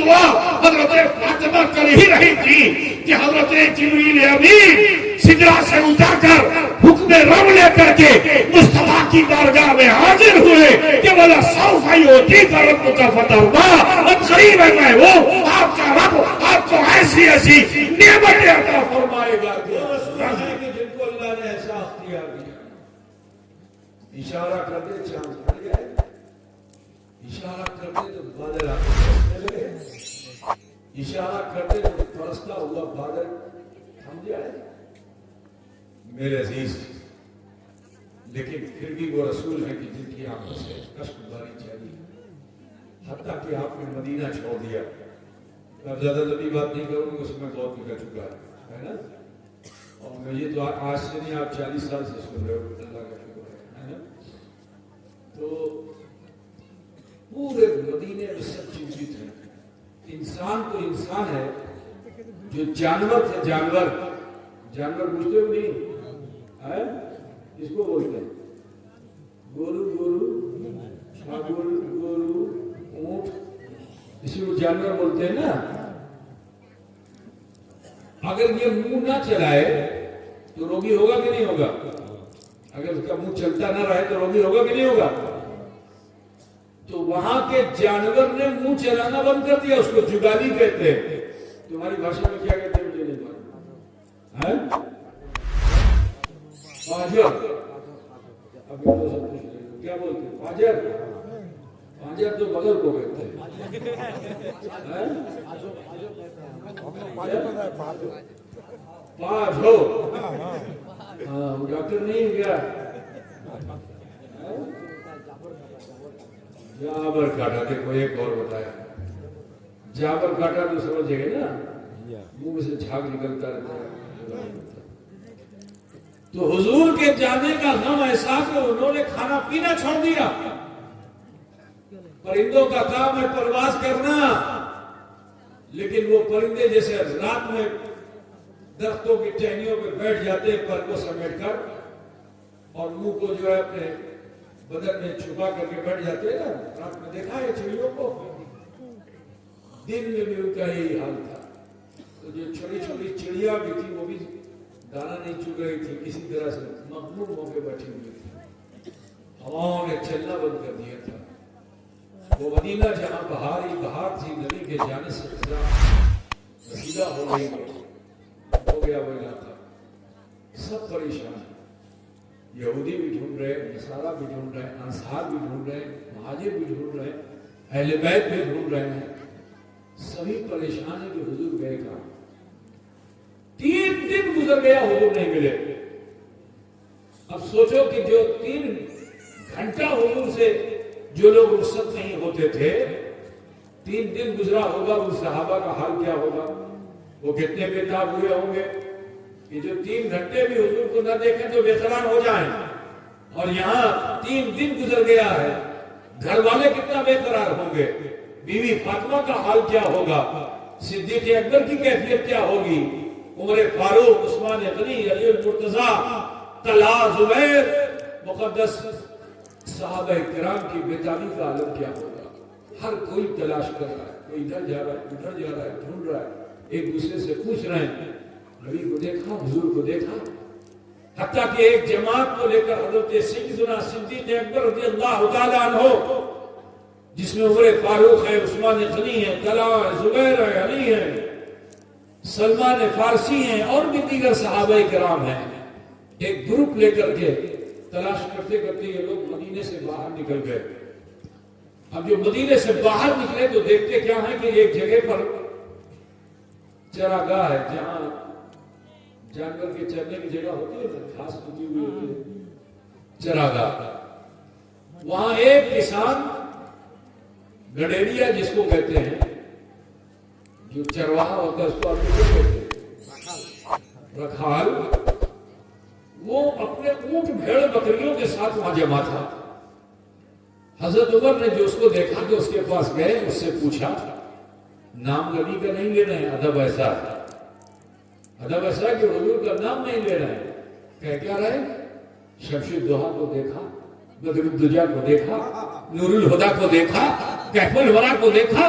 دعا حضرت فاطمہ کر ہی رہی تھی کہ حضرت جبریل امین سدرا سے اتر کر حکم رب لے کر کے مصطفیٰ کی بارگاہ میں حاضر ہوئے کہ بولا سوف یعطیک ربک فترضی، اب قریب ہے میں ہوں، آپ کا رب آپ کو ایسی ایسی نعمتیں عطا فرمائے گا کہ جن کو اللہ نے ایسا اختیار دیا، اشارہ کر دے چاند پھٹ جائے، اشارہ کر دے تو بادل آتے لگے، اشارہ کر دے تو برستا ہوا بادل تھم جائے۔ میرے عزیز، لیکن پھر بھی وہ رسول ہیں کہ جن کی آنکھوں سے اشک باری چلی، حتیٰ کہ آپ نے مدینہ چھوڑ دیا۔ اب زیادہ لمبی بات نہیں کروں گی، اس میں بہت نکل چکا ہے نا، اور میں یہ تو آج سے نہیں، آپ 40 سال سے سن رہے ہو، اللہ کا شکر ہے نا۔ تو پورے مدینے میں سب چیز ہے، انسان تو انسان ہے، جو جانور تھے جانور، جانور بوجھتے ہو نہیں ہے، اس کو بولتے ہیں گورو، گورو چھاگل، گورو اونٹ، اسی کو جانور بولتے ہیں نا۔ اگر یہ منہ نہ چلائے تو روگی ہوگا کہ نہیں ہوگا؟ اگر اس کا منہ چلتا نہ رہے تو روگی ہوگا کہ نہیں ہوگا؟ تو وہاں کے جانور نے منہ چلانا بند کر دیا، اس کو جگالی کہتے ہیں۔ تمہاری بھاشا میں کیا کہتے ہیں مجھے نہیں معلوم، پاجر، اب یہ تو سب کچھ کیا بولتے ہیں؟ پاجر، پاجر تو بغل کو کہتے ہیں، پاج ہو، ڈاکٹر نہیں کیا جابر کاٹا، دیکھو ایک اور بتایا، جابر کاٹا تو سمجھے گے نا، منہ سے جھاگ نکلتا رہتا ہے۔ تو حضور کے جانے کا غم ایسا کہ انہوں نے کھانا پینا چھوڑ دیا۔ پرندوں کا کام ہے پرواز کرنا، لیکن وہ پرندے جیسے رات میں درختوں کی ٹہنیوں پہ بیٹھ جاتے ہیں پر کو سمیٹ کر، اور منہ کو جو ہے اپنے بدن میں چھپا کر کے بیٹھ جاتے ہیں نا، رات میں دیکھا ہے چڑیوں کو، دن میں بھی ان کا یہی حال تھا۔ تو جو چھوٹی چھوٹی چڑیا بھی تھی وہ بھی دانا نہیں چگ رہی تھی، کسی طرح سے مغموم ہو کے بیٹھی ہوئی تھی، ہواؤں نے چلنا بند کر دیا تھا۔ وہ مدینہ جہاں بہار ہی بہار تھی، نبی کے جانے سے خزاں رسیدہ ہو گیا وہ علاقہ، سب پریشان ہیں، یہودی بھی ڈھونڈ رہے، نصارہ بھی ڈھونڈ رہے، انصار بھی ڈھونڈ رہے، مہاجر بھی ڈھونڈ رہے، اہل بیت بھی ڈھونڈ رہے ہیں، سبھی پریشان ہیں کہ حضور گئے کہاں۔ 3 دن گزر گیا، حضور نہیں ملے۔ اب سوچو کہ جو 3 گھنٹہ حضور سے جو لوگ رخصت نہیں ہوتے تھے، 3 دن گزرا ہوگا، ان صحابہ کا حال کیا ہوگا؟ وہ کتنے بےتاب ہوئے ہوں گے کہ جو 3 گھنٹے بھی حضور کو نہ دیکھیں تو بے قرار ہو جائیں، اور یہاں 3 دن گزر گیا ہے، گھر والے کتنا بے قرار ہوں گے، بیوی فاطمہ کا حال کیا ہوگا، صدیق اکبر کی کیفیت کیا ہوگی، عمر فاروق، عثمان غنی، علی المرتضیٰ، طلحہ، زبیر، مقدس صحابہ کرام کی بےتابی کا عالم کیا ہوگا۔ ہر کوئی تلاش کر رہا ہے، کوئی ادھر جا رہا ہے، ادھر جا رہا ہے، ڈھونڈ رہا ہے، ایک دوسرے سے پوچھ رہے ہیں، نبی کو دیکھا، حضور کو دیکھا، حتیٰ کہ ایک جماعت کو لے کر حضرت سیدنا صدیق اکبر رضی اللہ تعالیٰ عنہ، جس میں عمر فاروق ہے، عثمان غنی ہے، طلحہ ہے، زبیر ہے، علی ہے، سلمان فارسی ہیں، اور بھی دیگر صحابہ کرام ہیں، ایک گروپ لے کر کے تلاش کرتے کرتے یہ لوگ مدینے سے باہر نکل گئے۔ اب جو مدینے سے باہر نکلے تو دیکھتے کیا ہے کہ ایک جگہ پر چراگاہ ہے، جہاں جانور کے چرنے کی جگہ ہوتی ہے، گھاس ہوتی ہوئی ہوتی ہے، چراگاہ۔ وہاں ایک کسان گڈیریا جس کو کہتے ہیں، جو چرواہا ہوتا ہے اس کو آپ کو کہتے ہیں رکھال، وہ اپنے اونٹ بھیڑ بکریوں کے ساتھ وہاں جمع تھا۔ حضرت عمر نے جو اس کو دیکھا کہ اس کے پاس گئے، اس سے پوچھا، نام نبی کا نہیں لے رہے ہیں، ادب ایسا کہ حضور کا نام نہیں لے رہے ہیں، کہہ کیا رہے؟ شمس الضحیٰ کو دیکھا، بدر الدجا کو دیکھا، نور الہدیٰ کو دیکھا، کہف الورا کو دیکھا،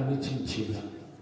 আমি চিনছি না।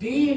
3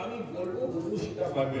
আমি বলবো হুজুর সেটা পারবে।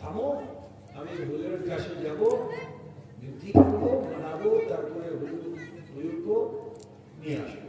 থামো, আমি হুজুরের কাছে যাব, বিনতি করব, মানাবো, তারপরে হুজুরকে নিয়ে আসবো।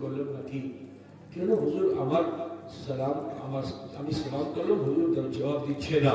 করলাম নাকি, কেন হুজুর আমার সালাম আমি সালাম করলাম, হুজুর তার জবাব দিচ্ছে না।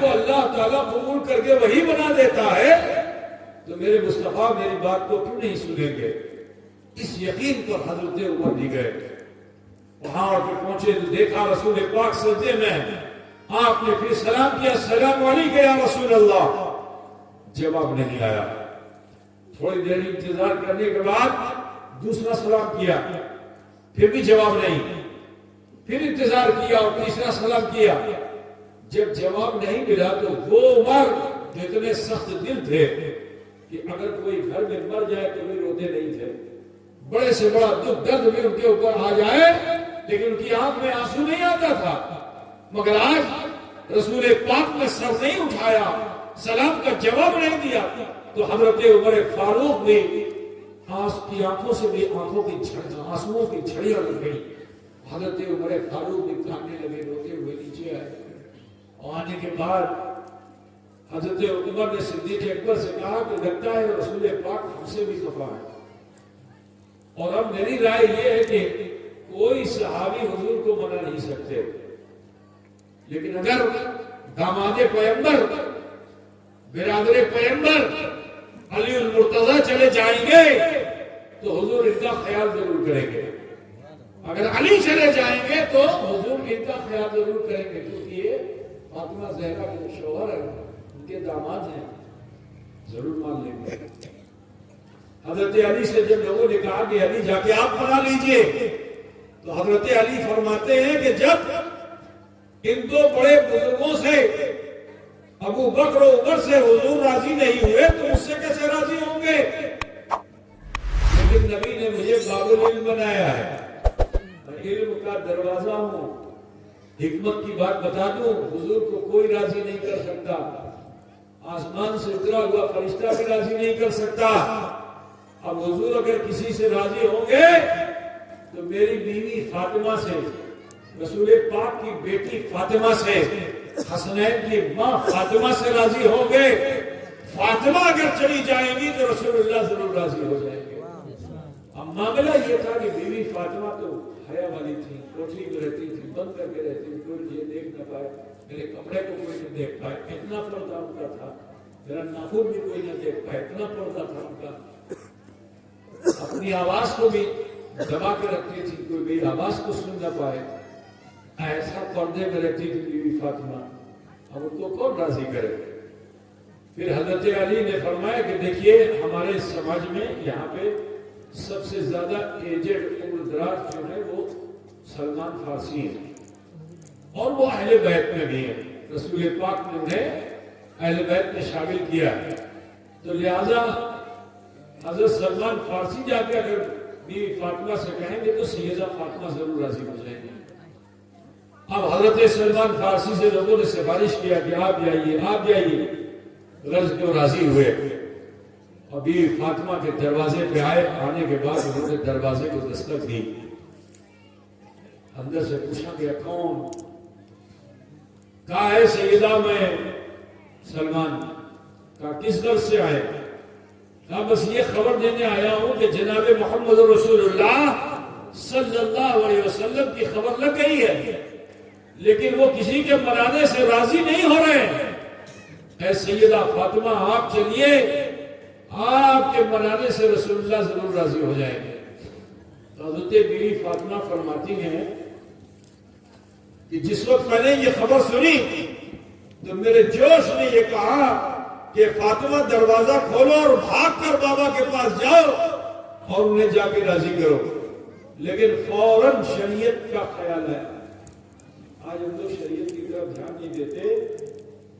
کو اللہ تعالیٰ قبول کر کے وہی بنا دیتا ہے تو میرے مصطفیٰ میری بات کو کیوں نہیں سنیں گے؟ اس یقین پر حضرت عمر بھی گئے، وہاں پہ پہنچے تو دیکھا رسول پاک سجدے میں، آپ نے پھر سلام کیا، السلام علیکم یا رسول اللہ، جواب نہیں آیا۔ تھوڑی دیر انتظار کرنے کے بعد دوسرا سلام کیا، پھر بھی جواب نہیں، پھر انتظار کیا اور تیسرا سلام کیا، جب جواب نہیں ملا تو وہ عمر جو اتنے سخت دل تھے کہ اگر کوئی گھر میں مر جائے تو بھی روتے نہیں تھے، بڑے سے بڑا دکھ درد بھی ان کے اوپر آ جائے لیکن ان کی آنکھ میں آنسو نہیں آتا تھا، مگر آج رسول پاک نے سر نہیں اٹھایا، سلام کا جواب نہیں دیا تو حضرت عمر فاروق نے کی آنکھوں سے بھی آنکھوں کی آنسوؤں کی جھڑیاں لگ گئی، حضرت عمر فاروق بھی کاننے لگے، روتے ہوئے نیچے آئے، اور آنے کے بعد حضرت عمر نے صدیق اکبر سے کہا کہ لگتا ہے رسول پاک ہم سے بھی خفا ہے، اور اب میری رائے یہ ہے کہ کوئی صحابی حضور کو منا نہیں سکتے، لیکن اگر داماد پیغمبر برادر پیغمبر علی المرتضی چلے جائیں گے تو حضور ان کا خیال ضرور کریں گے، اگر علی چلے جائیں گے تو حضور ان کا خیال ضرور کریں گے، کیونکہ یہ فاطمہ زہرا کے شوہر ہیں، ان کے داماد ہیں، ضرور مان لیں گے۔ حضرت علی سے جب لوگوں نے کہا کہ علی جا کے آپ بنا لیجئے تو حضرت علی فرماتے ہیں کہ جب ان دو بڑے بزرگوں سے ابو بکر و عمر سے حضور راضی نہیں ہوئے تو مجھ سے کیسے راضی ہوں گے؟ لیکن نبی نے مجھے باب العلم بنایا ہے، میں علم کا دروازہ ہوں، حکمت کی بات بتا دوں، حضور کو کوئی راضی نہیں کر سکتا، آسمان سے اترا ہوا فرشتہ بھی راضی نہیں کر سکتا، اب حضور اگر کسی سے راضی ہوں گے تو میری بیوی فاطمہ سے، رسول پاک کی بیٹی فاطمہ سے، حسنین کی ماں فاطمہ سے راضی ہوں گے، فاطمہ اگر چلی جائیں گی تو رسول اللہ ضرور راضی ہو جائیں گے۔ اب معاملہ یہ تھا کہ بیوی فاطمہ تو حیا والی تھی، کوٹھی میں رہتی تھی، بند کر کے رہتی تھی، کوئی یہ دیکھ نہ پائے، میرے کپڑے کو کوئی نہ دیکھ پائے، اتنا پردہ ان کا تھا، میرا ناخن بھی کوئی نہ دیکھ پائے، اتنا پردہ تھا ان کا، اپنی آواز کو بھی دبا کے رکھتی تھی، کوئی میری آواز کو سن نہ پائے، ایسا پردے میں رہتی تھی بیوی فاطمہ، اب ان کو کون راضی کرے؟ پھر حضرت علی نے فرمایا کہ دیکھیے ہمارے سماج میں یہاں پہ سب سے زیادہ ایجڈ عمر دراز جو ہے وہ سلمان فارسی ہیں، اور وہ اہل بیت میں بھی ہیں، رسول پاک نے انہیں اہل بیت میں شامل کیا، تو لہذا حضرت سلمان فارسی جا کے اگر بیوی فاطمہ سے کہیں گے تو سیدہ فاطمہ ضرور راضی ہو جائیں گے۔ اب حضرت سلمان فارسی سے لوگوں نے سفارش کیا کہ آپ جائیے، رض کیوں راضی ہوئے، اور بیوی فاطمہ کے دروازے پہ آئے، آنے کے بعد انہوں نے دروازے کو دستک دی، اندر سے پوچھا کہ کون؟ کہا ہے سیدہ میں سلمان، کہا کس غرض سے آئے؟ کہا بس یہ خبر دینے آیا ہوں کہ جناب محمد رسول اللہ صلی اللہ علیہ وسلم کی خبر لگ گئی ہے، لیکن وہ کسی کے منانے سے راضی نہیں ہو رہے ہیں، اے سیدہ فاطمہ آپ چلیے، آپ کے منانے سے رسول اللہ ضرور راضی ہو جائیں گے۔ حضرت بیوی فاطمہ فرماتی ہیں کہ جس وقت میں نے یہ خبر سنی تو میرے جوش نے یہ کہا کہ فاطمہ دروازہ کھولو اور بھاگ کر بابا کے پاس جاؤ اور انہیں جا کے راضی کرو، لیکن فوراً شریعت کا خیال ہے، آج ہم تو شریعت کی طرف دھیان نہیں دیتے۔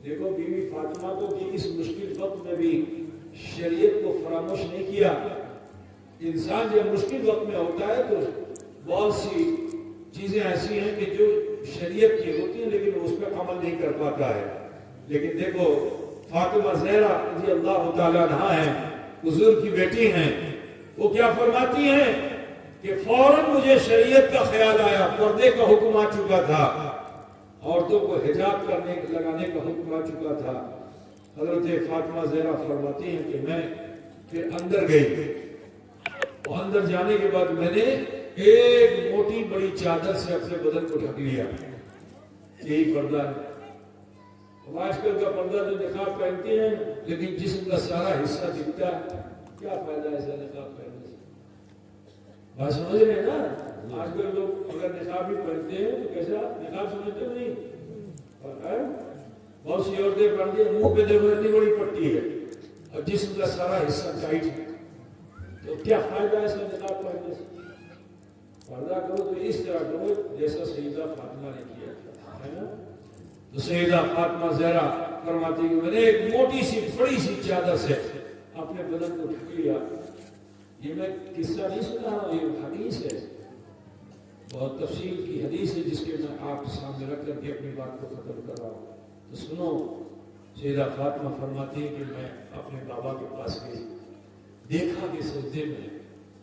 دیکھو بیوی فاطمہ کو کہ اس مشکل وقت میں بھی شریعت کو فراموش نہیں کیا۔ انسان جب مشکل وقت میں ہوتا ہے تو بہت سی چیزیں ایسی ہیں کہ جو شریعت کی ہوتی ہیں لیکن اس پہ عمل نہیں کر پاتا ہے، لیکن دیکھو فاطمہ زہرا رضی اللہ تعالیٰ عنہا ہیں، حضور کی بیٹی ہیں، وہ کیا فرماتی ہیں کہ فوراً مجھے شریعت کا خیال آیا، پردے کا حکم آ چکا تھا، عورتوں کو حجاب لگانے کا حکم آ چکا تھا۔ حضرت فاطمہ زہرا فرماتی ہیں کہ میں پھر اندر گئی، اور اندر جانے کے بعد میں نے ایک موٹی بڑی چادر سے اپنے بدن کو ڈھک لیا، یہی پردہ ہے، آج کل کا پردہ جو نقاب پہنتے ہیں لیکن جسم کا سارا حصہ دکھتا ہے، کیا فائدہ ہے ایسا نقاب پہننے سے؟ بات سمجھ رہے ہیں نا؟ آج کل لوگ اگر نقاب بھی پہنتے ہیں تو کیسا نقاب سمجھتے نہیں؟ بہت سی عورتیں پہنتی ہیں، منہ پہ دیکھو اتنی بڑی پٹی ہے اور جسم کا سارا حصہ ٹائٹ ہے، تو کیا فائدہ ہے ایسا نقاب پہننے سے؟ پردہ کرو تو اس طرح کرو جیسا سیدہ فاطمہ نے کیا ہے نا؟ تو سیدہ فاطمہ زہرا فرماتی کہ میں نے ایک موٹی سی بڑی سی چادر سے اپنے بدن کو ڈھک لیا. یہ میں قصہ نہیں سنا رہا، یہ حدیث ہے، بہت تفصیل کی حدیث ہے جس کے میں آپ سامنے رکھ کر کے اپنی بات کو ختم کر رہا ہوں. تو سنو، سیدہ فاطمہ فرماتی ہے کہ میں اپنے بابا کے پاس گئی، دیکھا کہ سجدے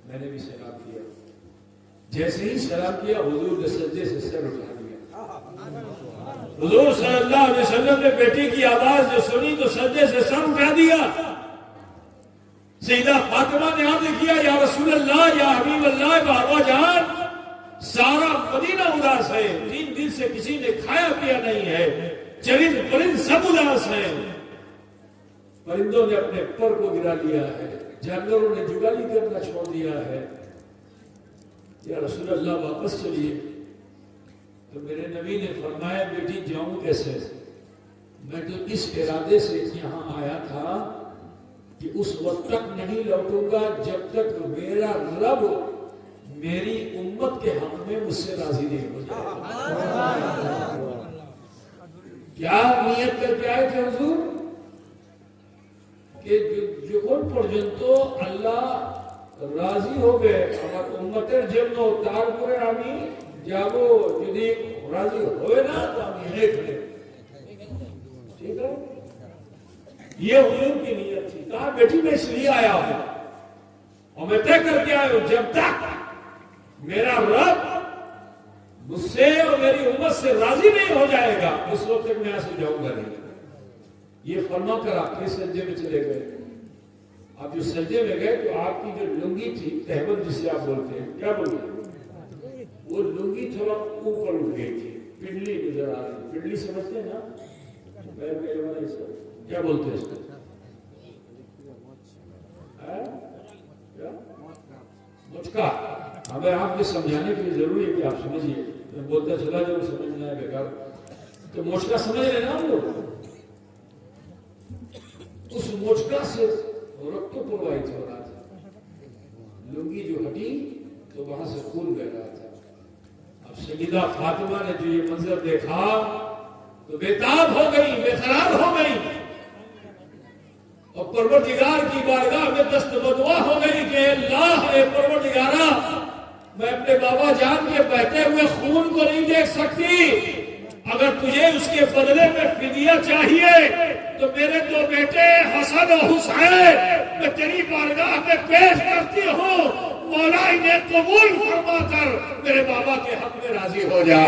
میں نے بھی سلام کیا. جیسے ہی سلام کیا حضور نے سجدے سے سر اٹھا دیا. حضور صلی اللہ علیہ وسلم نے بیٹی کی آواز جو سنی تو سجدے سے سر اٹھا دیا. سیدہ فاطمہ نے عرض کیا یا رسول اللہ، یا حبیب اللہ، بابا جان سارا مدینہ اداس ہے، 3 دن سے کسی نے کھایا پیا نہیں ہے، چرند پرند سب اداس ہیں، پرندوں نے اپنے پر کو گرا لیا ہے، جانوروں نے جگالی کرنا چھوڑ دیا ہے، یا رسول اللہ واپس چلیے. تو میرے نبی نے فرمایا بیٹی جاؤں کیسے؟ میں تو اس ارادے سے یہاں آیا تھا کہ اس وقت تک نہیں لوٹوں گا جب تک میرا رب میری امت کے حق میں مجھ سے راضی نہیں ہو جائے. کیا نیت کر کے آئے تھے حضور کہ যখন পর্যন্ত আল্লাহ রাজি হবে আমার উম্মতের জন্য, তারপরে আমি যাব, যদি রাজি হবে না তো আমি হেঁটে। ٹھیک ہے، یہ حضور کی نیت تھی. کہا بیٹی میں اس لیے آیا ہوں اور میں طے کر کے آیا ہوں جب تک میرا رب مجھ سے اور میری امت سے راضی نہیں ہو جائے گا اس وقت تک میں ایسے جاؤں گا نہیں. یہ فرما کر آپ کے سجدے میں چلے گئے. آپ جو سجدے میں گئے تو آپ کی جو لنگی تھی، تہبند جسے آپ بولتے ہیں، کیا بولتے ہیں، وہ لنگی تھوڑا اوپر اٹھ گئی تھی، پنڈلی نظر آ رہی. پنڈلی سمجھتے ہیں نا، پیر کے والے سے کیا بولتے ہیں اس کو؟ مچکا. ہمیں آپ کو سمجھانے کے لیے ضروری ہے کہ آپ سمجھیے، میں بولتا چلا جاؤ سمجھنا ہے بیکار. تو موچکا سمجھ رہے نا ہم لوگ، اس موچکا سے رکت پروائت ہو رہا تھا. لنگی جو ہٹی تو وہاں سے خون بہ رہا تھا. اب سیدہ فاطمہ نے جو یہ منظر دیکھا تو بےتاب ہو گئی، بے قرار ہو گئی اور پروردگار کی بارگاہ میں دست بدعا ہو گئی کہ اللہ اے پروردگارا، میں اپنے بابا جان کے بہتے ہوئے خون کو نہیں دیکھ سکتی، اگر تجھے اس کے بدلے میں فدیہ چاہیے تو میرے 2 بیٹے حسن و حسین میں تیری بارگاہ میں پیش کرتی ہوں، مولا انہیں قبول فرما کر میرے بابا کے حق میں راضی ہو جا،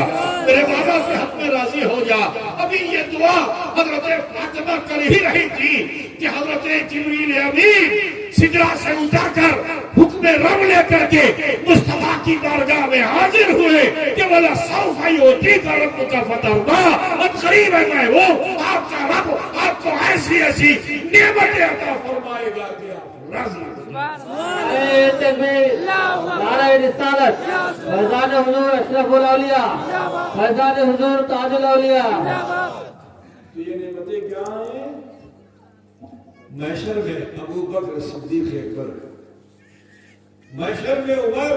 میرے بابا کے حق میں راضی ہو جا. ابھی یہ دعا حضرت فاطمہ کر ہی رہی تھی کہ حضرت جبریل امین سدرا سے اتر کر حکم رب لے کر کے مصطفیٰ کی بارگاہ میں حاضر ہوئے کہ وَلَا سَوْفَ يُعْطِيكَ رَبُّكَ فَتَرْضَىٰ. اب قریب ہے میں وہ آپ کا رب آپ کو ایسی ایسی نعمتیں عطا فرمائے گا کہ آپ راضی. تکبیر، نعرہ رسالت، فیضان حضور اشرف الاولیاء، فیضان حضور تاج الاولیاء. تو یہ نعمتیں کیا ہیں؟ محشر میں ابو بکر صدیق اکبر، محشر میں عمر